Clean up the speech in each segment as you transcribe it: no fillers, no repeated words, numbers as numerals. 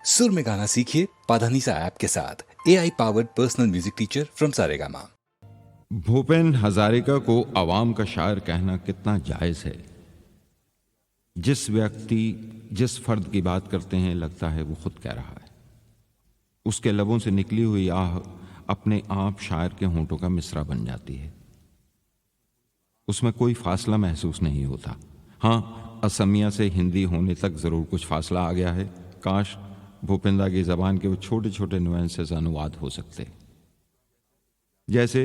सुर में गाना सीखिए पाधानीसा ऐप के साथ। AI powered personal music teacher from Saregama. Bhupen Hazarika को अवाम का शायर कहना कितना जायज है। जिस व्यक्ति जिस फर्द की बात करते हैं लगता है वो खुद कह रहा है। उसके लबों से निकली हुई आह अपने आप शायर के होंठों का मिसरा बन जाती है। उसमें कोई फासला महसूस नहीं होता। हाँ, असमिया से हिंदी होने तक जरूर कुछ फासला आ गया है। काश भूपेंदा की जबान के वो छोटे छोटे नुएंसेस अनुवाद हो सकते। जैसे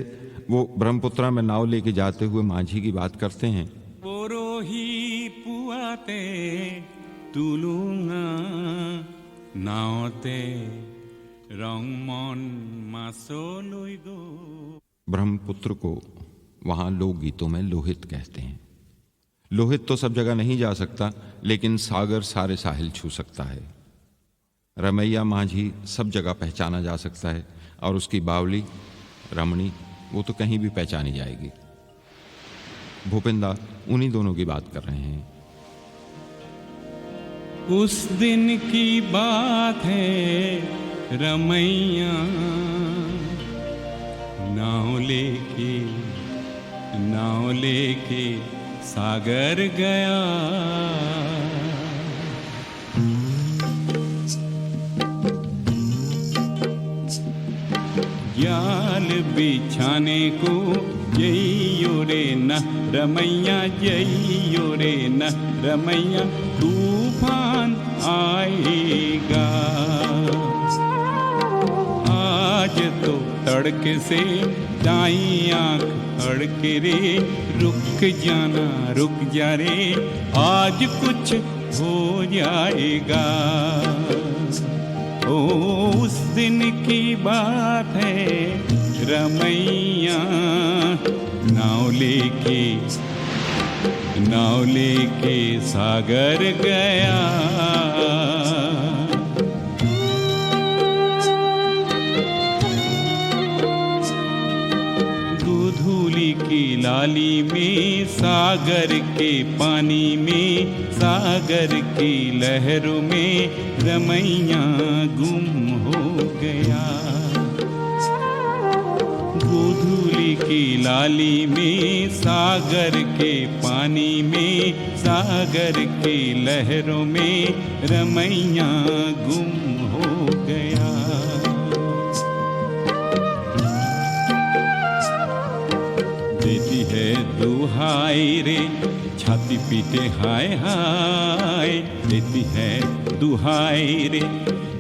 वो ब्रह्मपुत्रा में नाव लेके जाते हुए माझी की बात करते हैं। बोरोही पुआते तुलुंगा नावते रंगमन मासोलुई गो। ब्रह्मपुत्र को वहां लोकगीतों में लोहित कहते हैं। लोहित तो सब जगह नहीं जा सकता, लेकिन सागर सारे साहिल छू सकता है। रमैया माझी सब जगह पहचाना जा सकता है, और उसकी बावली रमणी वो तो कहीं भी पहचानी जाएगी। भूपेंदा उन्हीं दोनों की बात कर रहे हैं। उस दिन की बात है रमैया नाव लेके सागर गया। जाल बिछाने को जइयो रे न रमैया, जइयो रे न रमैया, तूफान आएगा। आज तो तड़के से दाई आंख अड़के रे, रुक जाना रुक जा रे, आज कुछ हो जाएगा। ओ उस दिन की बात है रमैया नाव लेके सागर गया। दूधूली की लाली में, सागर के पानी में, सागर की लहरों में रमैया गुम हो गया। दूधूली की लाली में, सागर के पानी में, सागर की लहरों में रमैया गुम हो गया। देती है दुहाई रे छाती पीटे हाय हाय, देती है दुहाई रे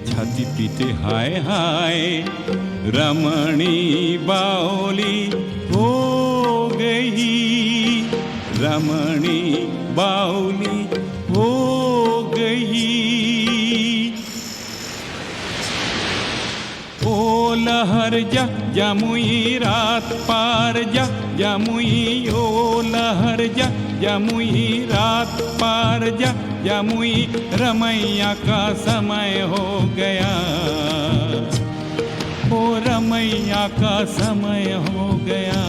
छाती पीटे हाय हाय। रमणी बावली हो गई, रमणी बावली हो गई। ओ लहर जा जमुई रात पार जा जमुई, ओ लहर जा जमुई रात पार जा जमुई, रमैया का समय हो गया। ओ रमैया का समय हो गया।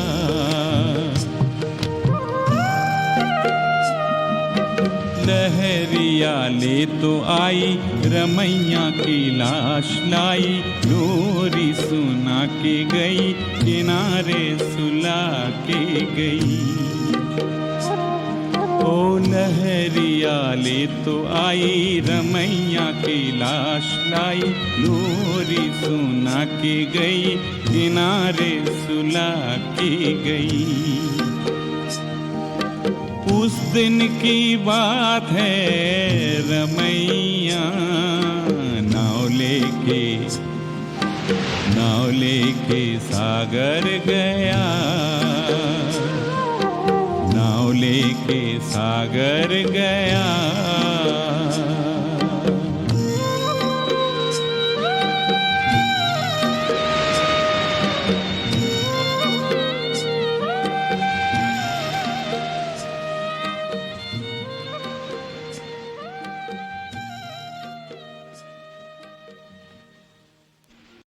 लहरिया ले तो आई, रमैया की लाश लाई, लोरी सुना के गई, किनारे सुला के गई। ओ लहरिया ले तो आई, रमैया की लाश लाई, लोरी सुना के गई, किनारे सुला के गई। उस दिन की बात है रमैया नाव लेके सागर गया, नाव लेके सागर गया।